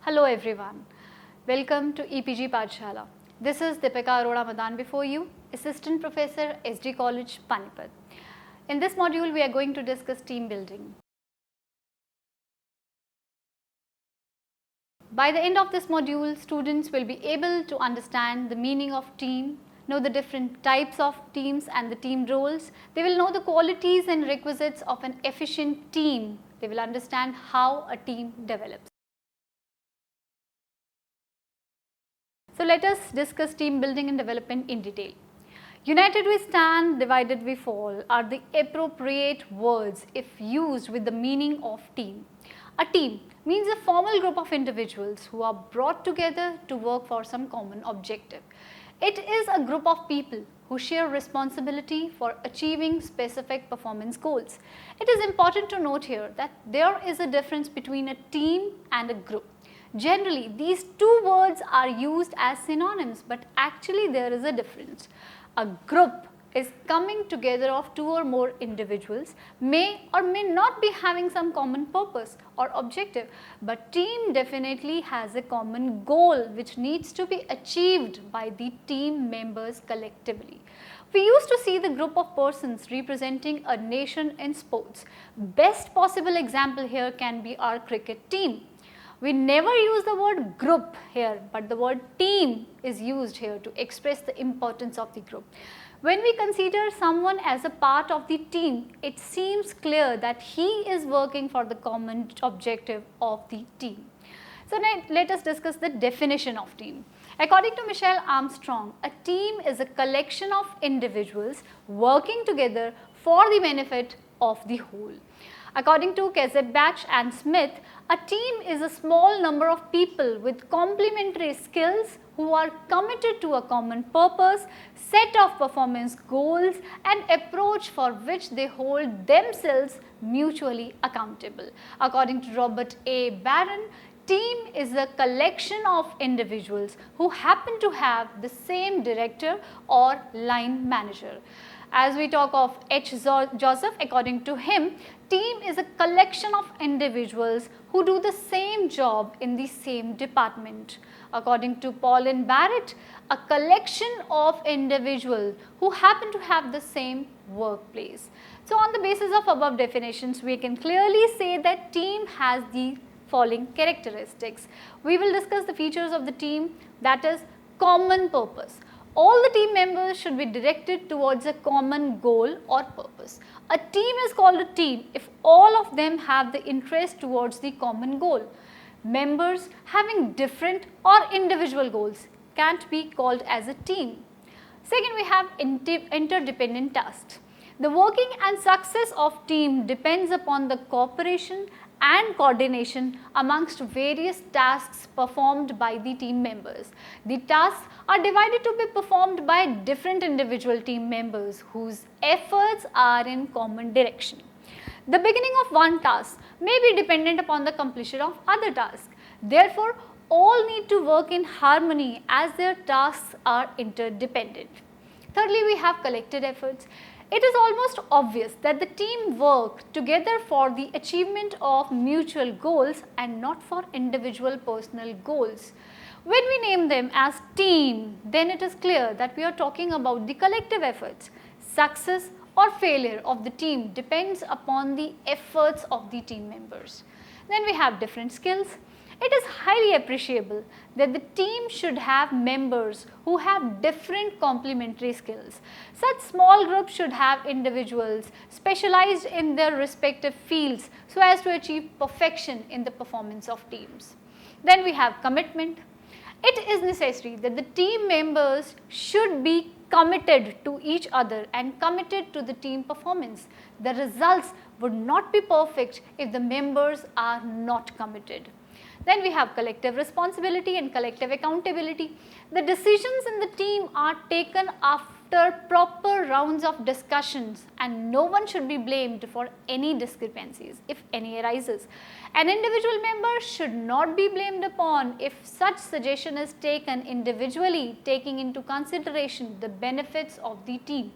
Hello everyone, welcome to EPG Pathshala. This is Deepika Arora Madan before you, Assistant Professor, SD College, Panipat. In this module, we are going to discuss team building. By the end of this module, students will be able to understand the meaning of team, know the different types of teams and the team roles. They will know the qualities and requisites of an efficient team. They will understand how a team develops. So let us discuss team building and development in detail. United we stand, divided we fall are the appropriate words if used with the meaning of team. A team means a formal group of individuals who are brought together to work for some common objective. It is a group of people who share responsibility for achieving specific performance goals. It is important to note here that there is a difference between a team and a group. Generally, these two words are used as synonyms, but actually there is a difference. A group is coming together of two or more individuals, may or may not be having some common purpose or objective, but team definitely has a common goal which needs to be achieved by the team members collectively. We used to see the group of persons representing a nation in sports. Best possible example here can be our cricket team. We never use the word group here, but the word team is used here to express the importance of the group. When we consider someone as a part of the team, it seems clear that he is working for the common objective of the team. So now let us discuss the definition of team. According to Michelle Armstrong, a team is a collection of individuals working together for the benefit of the whole. According to Kezebach and Smith, a team is a small number of people with complementary skills who are committed to a common purpose, set of performance goals and approach for which they hold themselves mutually accountable. According to Robert A. Barron, team is a collection of individuals who happen to have the same director or line manager. As we talk of H. Joseph, according to him, team is a collection of individuals who do the same job in the same department. According to Pauline Barrett, a collection of individuals who happen to have the same workplace. So on the basis of above definitions, we can clearly say that team has the following characteristics. We will discuss the features of the team, that is common purpose. All the team members should be directed towards a common goal or purpose. A team is called a team if all of them have the interest towards the common goal. Members having different or individual goals can't be called as a team. Second, we have interdependent tasks. The working and success of team depends upon the cooperation and coordination amongst various tasks performed by the team members. The tasks are divided to be performed by different individual team members whose efforts are in common direction. The beginning of one task may be dependent upon the completion of other tasks. Therefore, all need to work in harmony as their tasks are interdependent. Thirdly, we have collective efforts. It is almost obvious that the team work together for the achievement of mutual goals and not for individual personal goals. When we name them as team, then it is clear that we are talking about the collective efforts. Success or failure of the team depends upon the efforts of the team members. Then we have different skills. It is highly appreciable that the team should have members who have different complementary skills. Such small groups should have individuals specialized in their respective fields so as to achieve perfection in the performance of teams. Then we have commitment. It is necessary that the team members should be committed to each other and committed to the team performance. The results would not be perfect if the members are not committed. Then we have collective responsibility and collective accountability. The decisions in the team are taken after proper rounds of discussions and no one should be blamed for any discrepancies if any arises. An individual member should not be blamed upon if such suggestion is taken individually, taking into consideration the benefits of the team.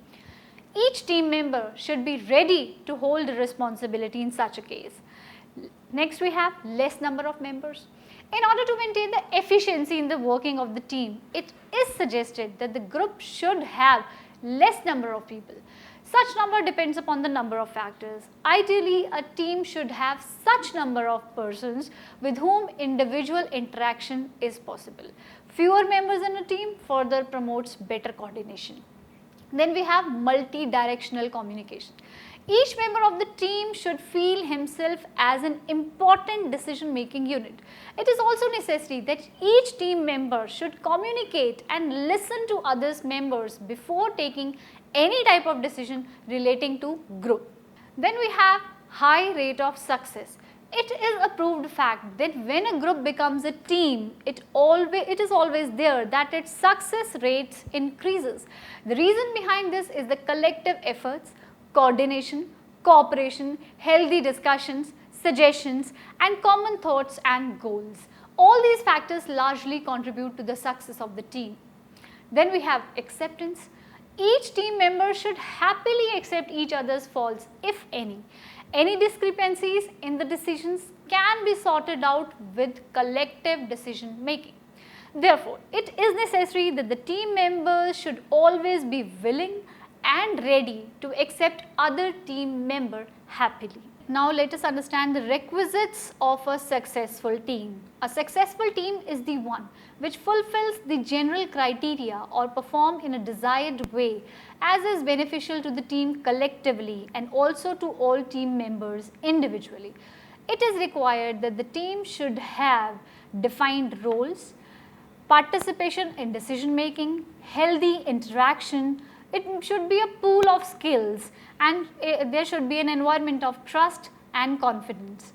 Each team member should be ready to hold responsibility in such a case. Next we have less number of members. In order to maintain the efficiency in the working of the team, it is suggested that the group should have less number of people. Such number depends upon the number of factors. Ideally, a team should have such number of persons with whom individual interaction is possible. Fewer members in a team further promotes better coordination. Then we have multi-directional communication. Each member of the team should feel himself as an important decision-making unit. It is also necessary that each team member should communicate and listen to others members before taking any type of decision relating to group. Then we have high rate of success. It is a proved fact that when a group becomes a team, it is always there that its success rates increases. The reason behind this is the collective efforts, coordination, cooperation, healthy discussions, suggestions and common thoughts and goals. All these factors largely contribute to the success of the team. Then we have acceptance. Each team member should happily accept each other's faults, if any. Any discrepancies in the decisions can be sorted out with collective decision making. Therefore, it is necessary that the team members should always be willing and ready to accept other team member happily. Now let us understand the requisites of a successful team. A successful team is the one which fulfills the general criteria or perform in a desired way as is beneficial to the team collectively and also to all team members individually. It is required that the team should have defined roles, participation in decision making, healthy interaction. It should be a pool of skills and there should be an environment of trust and confidence.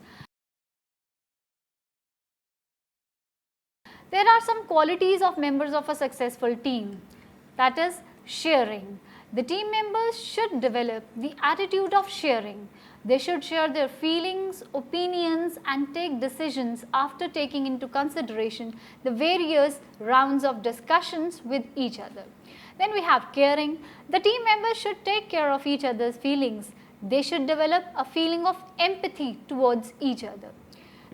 There are some qualities of members of a successful team, that is sharing. The team members should develop the attitude of sharing. They should share their feelings, opinions and take decisions after taking into consideration the various rounds of discussions with each other. Then we have caring. The team members should take care of each other's feelings. They should develop a feeling of empathy towards each other.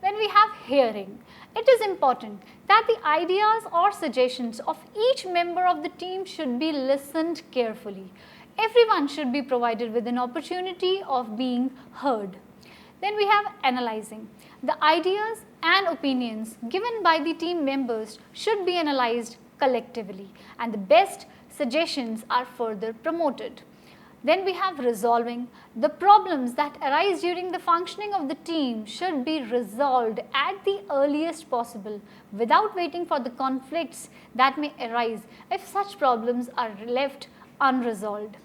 Then we have hearing. It is important that the ideas or suggestions of each member of the team should be listened carefully. Everyone should be provided with an opportunity of being heard. Then we have analyzing. The ideas and opinions given by the team members should be analyzed collectively and the best suggestions are further promoted. Then we have resolving. The problems that arise during the functioning of the team should be resolved at the earliest possible without waiting for the conflicts that may arise if such problems are left unresolved.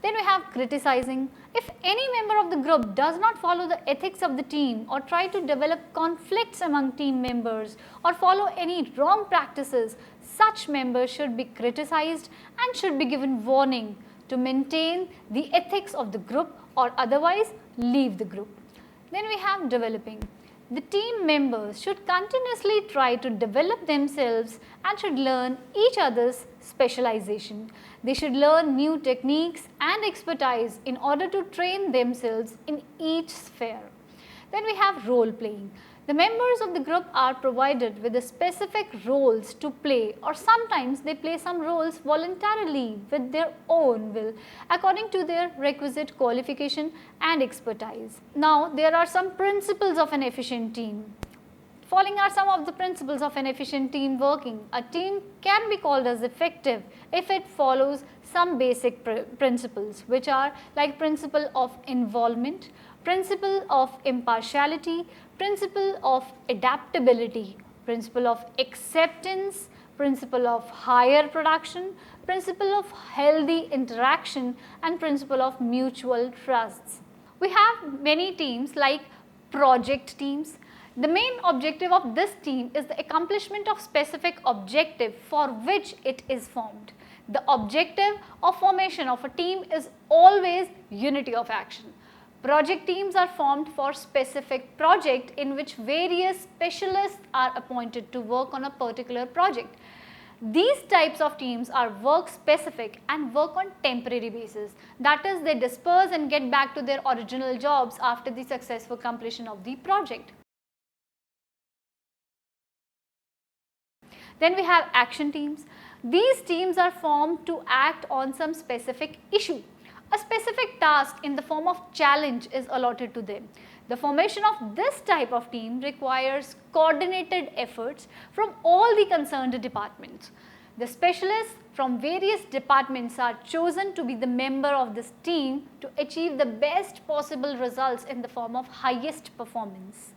Then we have criticizing. If any member of the group does not follow the ethics of the team or try to develop conflicts among team members or follow any wrong practices, such members should be criticized and should be given warning to maintain the ethics of the group or otherwise leave the group. Then we have developing. The team members should continuously try to develop themselves and should learn each other's specialization. They should learn new techniques and expertise in order to train themselves in each sphere. Then we have role playing. The members of the group are provided with the specific roles to play or sometimes they play some roles voluntarily with their own will according to their requisite qualification and expertise. Now there are some principles of an efficient team. Following are some of the principles of an efficient team working. A team can be called as effective if it follows some basic principles which are like principle of involvement, principle of impartiality, principle of adaptability, principle of acceptance, principle of higher production, principle of healthy interaction and principle of mutual trusts. We have many teams like project teams. The main objective of this team is the accomplishment of specific objective for which it is formed. The objective of formation of a team is always unity of action. Project teams are formed for specific project in which various specialists are appointed to work on a particular project. These types of teams are work specific and work on temporary basis. That is, they disperse and get back to their original jobs after the successful completion of the project. Then we have action teams. These teams are formed to act on some specific issue. A specific task in the form of challenge is allotted to them. The formation of this type of team requires coordinated efforts from all the concerned departments. The specialists from various departments are chosen to be the member of this team to achieve the best possible results in the form of highest performance.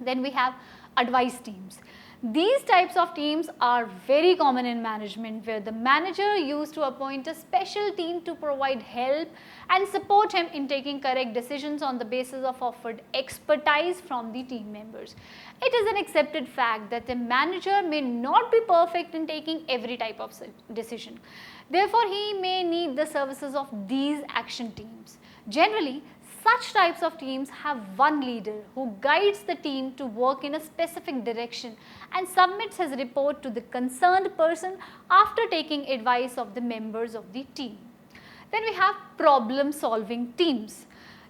Then we have advice teams. These types of teams are very common in management, where the manager used to appoint a special team to provide help and support him in taking correct decisions on the basis of offered expertise from the team members. It is an accepted fact that the manager may not be perfect in taking every type of decision. Therefore, he may need the services of these action teams. Generally, such types of teams have one leader who guides the team to work in a specific direction and submits his report to the concerned person after taking advice of the members of the team. Then we have problem solving teams.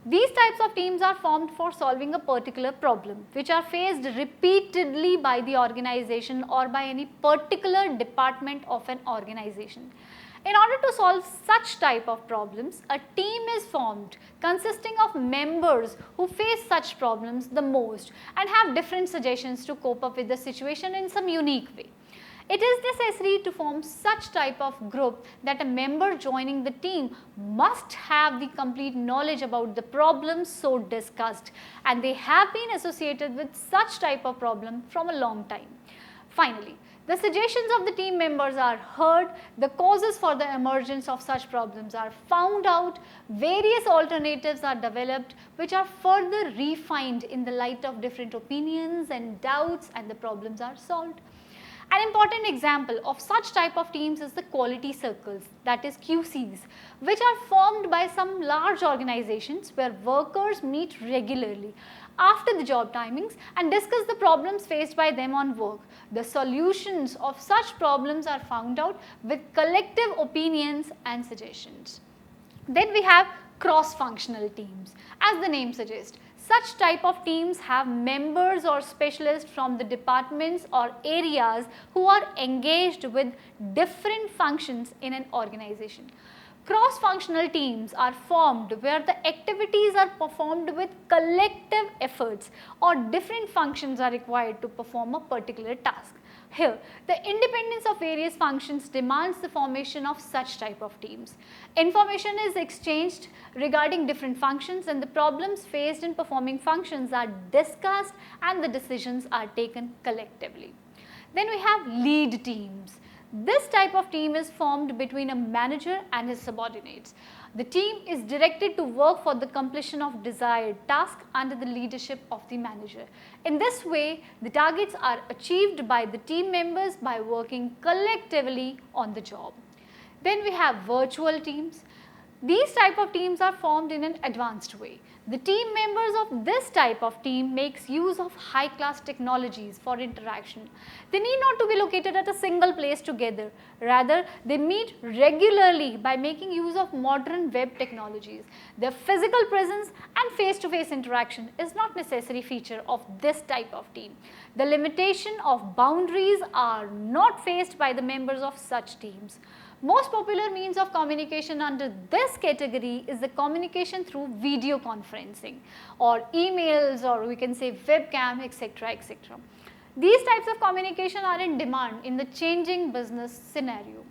These types of teams are formed for solving a particular problem which are faced repeatedly by the organization or by any particular department of an organization. In order to solve such type of problems, a team is formed consisting of members who face such problems the most and have different suggestions to cope up with the situation in some unique way. It is necessary to form such type of group that a member joining the team must have the complete knowledge about the problems so discussed, and they have been associated with such type of problem from a long time. Finally, the suggestions of the team members are heard, the causes for the emergence of such problems are found out, various alternatives are developed which are further refined in the light of different opinions and doubts, and the problems are solved. An important example of such type of teams is the quality circles, that is QCs, which are formed by some large organizations where workers meet regularly after the job timings and discuss the problems faced by them on work. The solutions of such problems are found out with collective opinions and suggestions. Then we have cross-functional teams. As the name suggests, such type of teams have members or specialists from the departments or areas who are engaged with different functions in an organization. Cross-functional teams are formed where the activities are performed with collective efforts or different functions are required to perform a particular task. Here, the independence of various functions demands the formation of such type of teams. Information is exchanged regarding different functions and the problems faced in performing functions are discussed and the decisions are taken collectively. Then we have lead teams. This type of team is formed between a manager and his subordinates. The team is directed to work for the completion of desired task under the leadership of the manager. In this way, the targets are achieved by the team members by working collectively on the job. Then we have virtual teams. These type of teams are formed in an advanced way. The team members of this type of team makes use of high-class technologies for interaction. They need not to be located at a single place together. Rather, they meet regularly by making use of modern web technologies. Their physical presence and face-to-face interaction is not necessary feature of this type of team. The limitation of boundaries are not faced by the members of such teams. Most popular means of communication under this category is the communication through video conferencing or emails, or we can say webcam, etc., etc. These types of communication are in demand in the changing business scenario.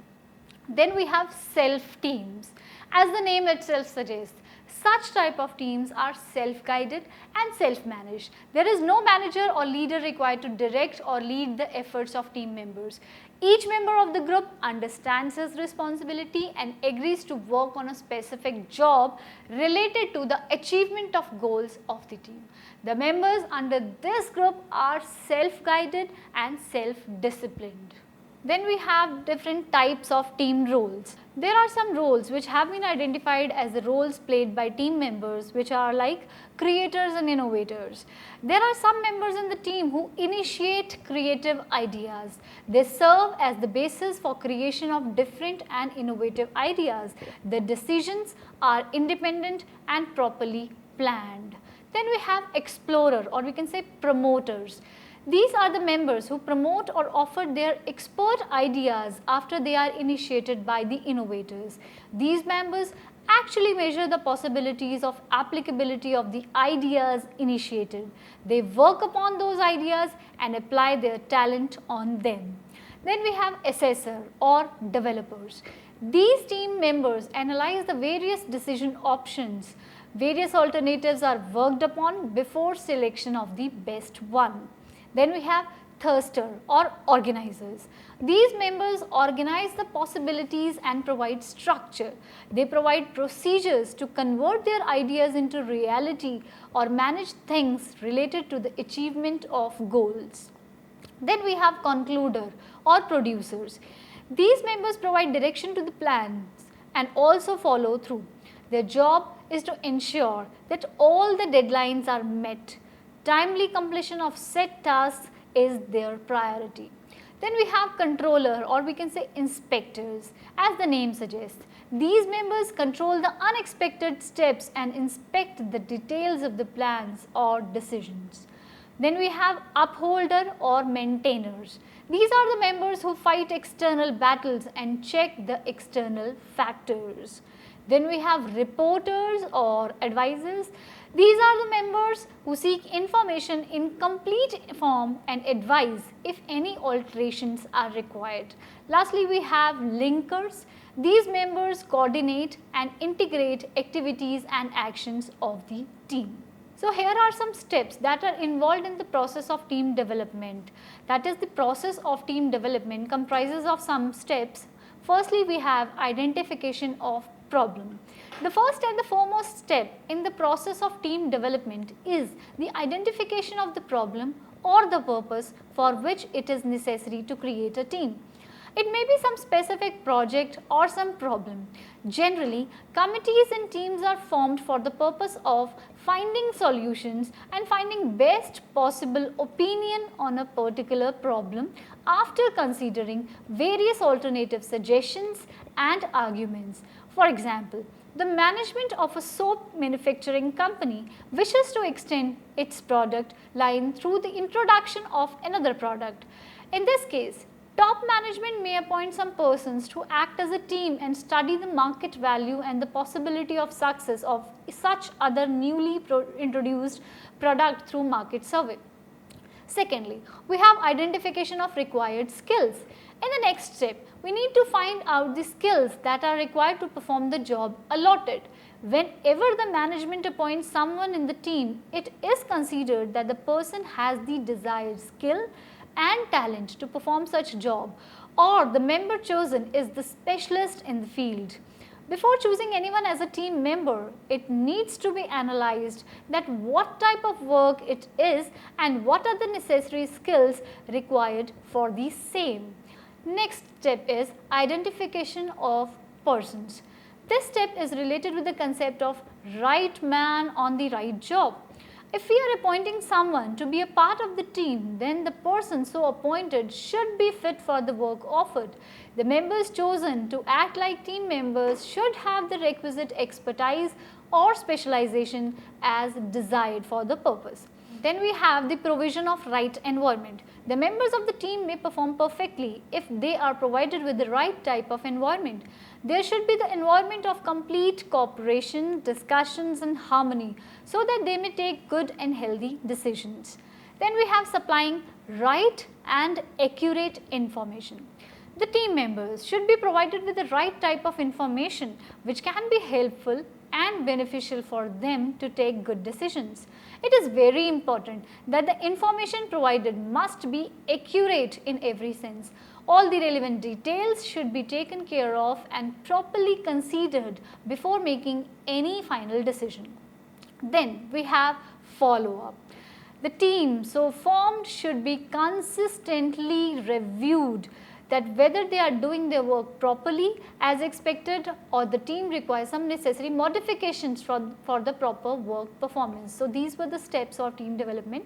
Then we have self teams. As the name itself suggests, such type of teams are self-guided and self-managed. There is no manager or leader required to direct or lead the efforts of team members. Each member of the group understands his responsibility and agrees to work on a specific job related to the achievement of goals of the team. The members under this group are self-guided and self-disciplined. Then we have different types of team roles. There are some roles which have been identified as the roles played by team members, which are like creators and innovators. There are some members in the team who initiate creative ideas. They serve as the basis for creation of different and innovative ideas. The decisions are independent and properly planned. Then we have explorer, or we can say promoters. These are the members who promote or offer their expert ideas after they are initiated by the innovators. These members actually measure the possibilities of applicability of the ideas initiated. They work upon those ideas and apply their talent on them. Then we have assessor or developers. These team members analyze the various decision options. Various alternatives are worked upon before selection of the best one. Then we have thirster or organizers. These members organize the possibilities and provide structure. They provide procedures to convert their ideas into reality or manage things related to the achievement of goals. Then we have concluder or producers. These members provide direction to the plans and also follow through. Their job is to ensure that all the deadlines are met. Timely completion of set tasks is their priority. Then we have controller, or we can say inspectors. As the name suggests, these members control the unexpected steps and inspect the details of the plans or decisions. Then we have upholder or maintainers. These are the members who fight external battles and check the external factors. Then we have reporters or advisors. These are the members who seek information in complete form and advise if any alterations are required. Lastly, we have linkers. These members coordinate and integrate activities and actions of the team. So here are some steps that are involved in the process of team development. That is, the process of team development comprises of some steps. Firstly, we have identification of problem. The first and the foremost step in the process of team development is the identification of the problem or the purpose for which it is necessary to create a team. It may be some specific project or some problem. Generally, committees and teams are formed for the purpose of finding solutions and finding best possible opinion on a particular problem after considering various alternative suggestions and arguments. For example, the management of a soap manufacturing company wishes to extend its product line through the introduction of another product. In this case, top management may appoint some persons to act as a team and study the market value and the possibility of success of such other newly introduced product through market survey. Secondly, we have identification of required skills. In the next step, we need to find out the skills that are required to perform the job allotted. Whenever the management appoints someone in the team, it is considered that the person has the desired skill and talent to perform such job, or the member chosen is the specialist in the field. Before choosing anyone as a team member, it needs to be analyzed that what type of work it is and what are the necessary skills required for the same. Next step is identification of persons. This step is related with the concept of right man on the right job. If we are appointing someone to be a part of the team, then the person so appointed should be fit for the work offered. The members chosen to act like team members should have the requisite expertise or specialization as desired for the purpose. Then we have the provision of right environment. The members of the team may perform perfectly if they are provided with the right type of environment. There should be the environment of complete cooperation, discussions and harmony so that they may take good and healthy decisions. Then we have supplying right and accurate information. The team members should be provided with the right type of information which can be helpful and beneficial for them to take good decisions. It is very important that the information provided must be accurate in every sense. All the relevant details should be taken care of and properly considered before making any final decision. Then we have follow-up. The team so formed should be consistently reviewed that whether they are doing their work properly as expected or the team requires some necessary modifications for the proper work performance. So, these were the steps of team development.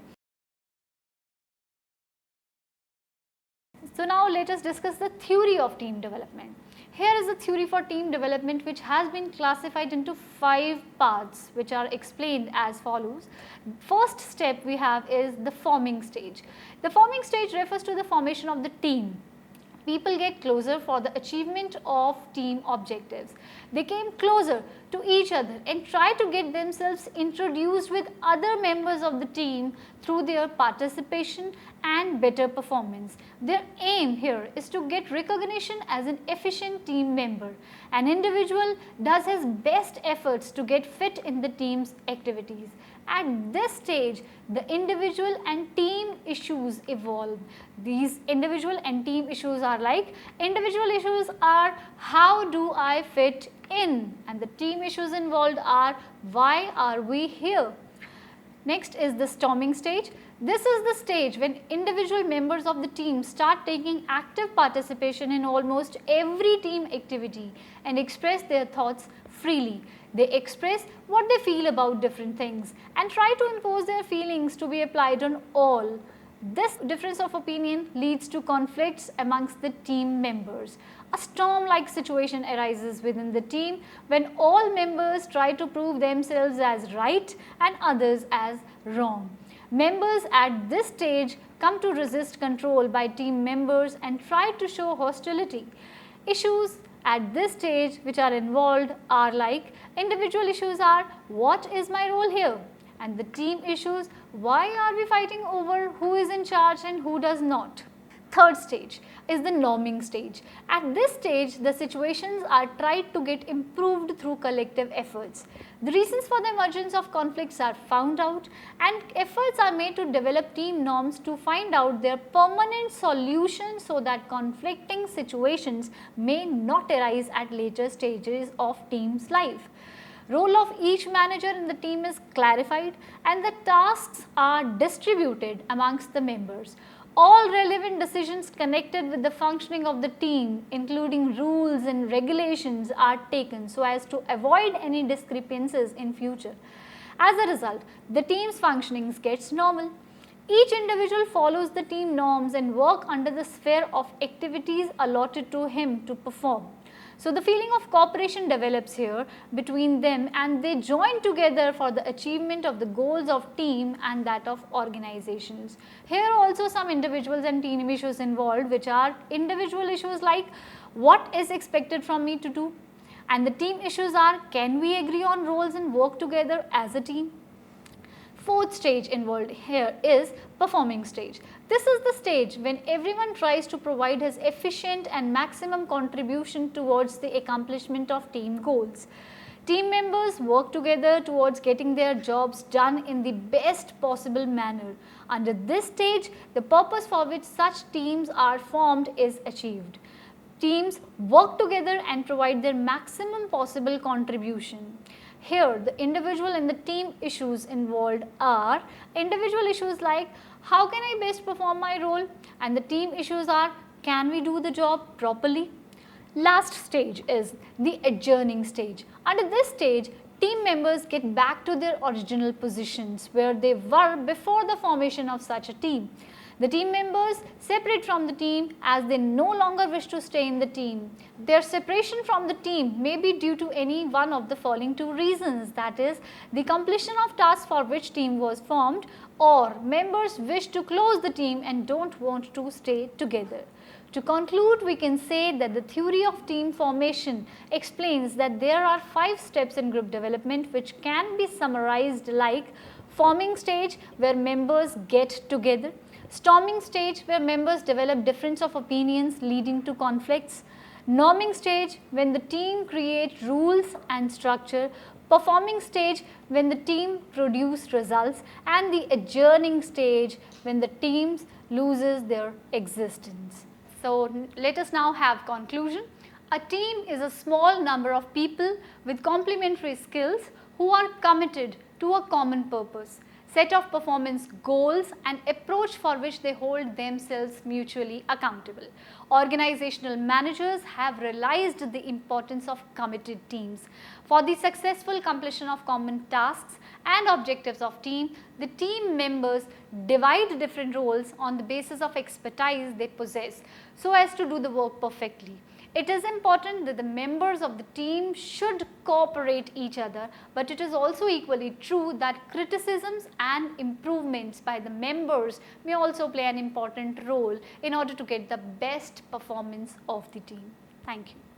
So, now let us discuss the theory of team development. Here is the theory for team development, which has been classified into 5 parts, which are explained as follows. First step we have is the forming stage. The forming stage refers to the formation of the team. People get closer for the achievement of team objectives. They came closer to each other and try to get themselves introduced with other members of the team through their participation and better performance. Their aim here is to get recognition as an efficient team member. An individual does his best efforts to get fit in the team's activities. At this stage, the individual and team issues evolve. These individual and team issues are like, individual issues are how do I fit in, and the team issues involved are why are we here. Next is the storming stage. This is the stage when individual members of the team start taking active participation in almost every team activity and express their thoughts freely. They express what they feel about different things and try to impose their feelings to be applied on all. This difference of opinion leads to conflicts amongst the team members. A storm-like situation arises within the team when all members try to prove themselves as right and others as wrong. Members at this stage come to resist control by team members and try to show hostility. Issues at this stage which are involved are like, individual issues are what is my role here, and the team issues, why are we fighting over who is in charge and who does not. Third stage is the norming stage. At this stage, the situations are tried to get improved through collective efforts. The reasons for the emergence of conflicts are found out and efforts are made to develop team norms to find out their permanent solution so that conflicting situations may not arise at later stages of team's life. Role of each manager in the team is clarified and the tasks are distributed amongst the members. All relevant decisions connected with the functioning of the team, including rules and regulations, are taken so as to avoid any discrepancies in future. As a result, the team's functioning gets normal. Each individual follows the team norms and work under the sphere of activities allotted to him to perform. So the feeling of cooperation develops here between them and they join together for the achievement of the goals of team and that of organizations. Here also some individuals and team issues involved, which are individual issues like what is expected from me to do, and the team issues are can we agree on roles and work together as a team. Fourth stage involved here is performing stage. This is the stage when everyone tries to provide his efficient and maximum contribution towards the accomplishment of team goals. Team members work together towards getting their jobs done in the best possible manner. Under this stage, the purpose for which such teams are formed is achieved. Teams work together and provide their maximum possible contribution. Here, the individual and the team issues involved are individual issues like how can I best perform my role, and the team issues are can we do the job properly. Last stage is the adjourning stage. Under this stage, team members get back to their original positions where they were before the formation of such a team. The team members separate from the team as they no longer wish to stay in the team. Their separation from the team may be due to any one of the following two reasons, that is, the completion of tasks for which team was formed, or members wish to close the team and don't want to stay together. To conclude, we can say that the theory of team formation explains that there are 5 steps in group development which can be summarized like forming stage where members get together, storming stage where members develop difference of opinions leading to conflicts, norming stage when the team create rules and structure, performing stage when the team produce results, and the adjourning stage when the teams loses their existence. So let us now have conclusion. A team is a small number of people with complementary skills who are committed to a common purpose, set of performance goals and approach for which they hold themselves mutually accountable. Organizational managers have realized the importance of committed teams. For the successful completion of common tasks and objectives of team, the team members divide different roles on the basis of expertise they possess so as to do the work perfectly. It is important that the members of the team should cooperate each other, but it is also equally true that criticisms and improvements by the members may also play an important role in order to get the best performance of the team. Thank you.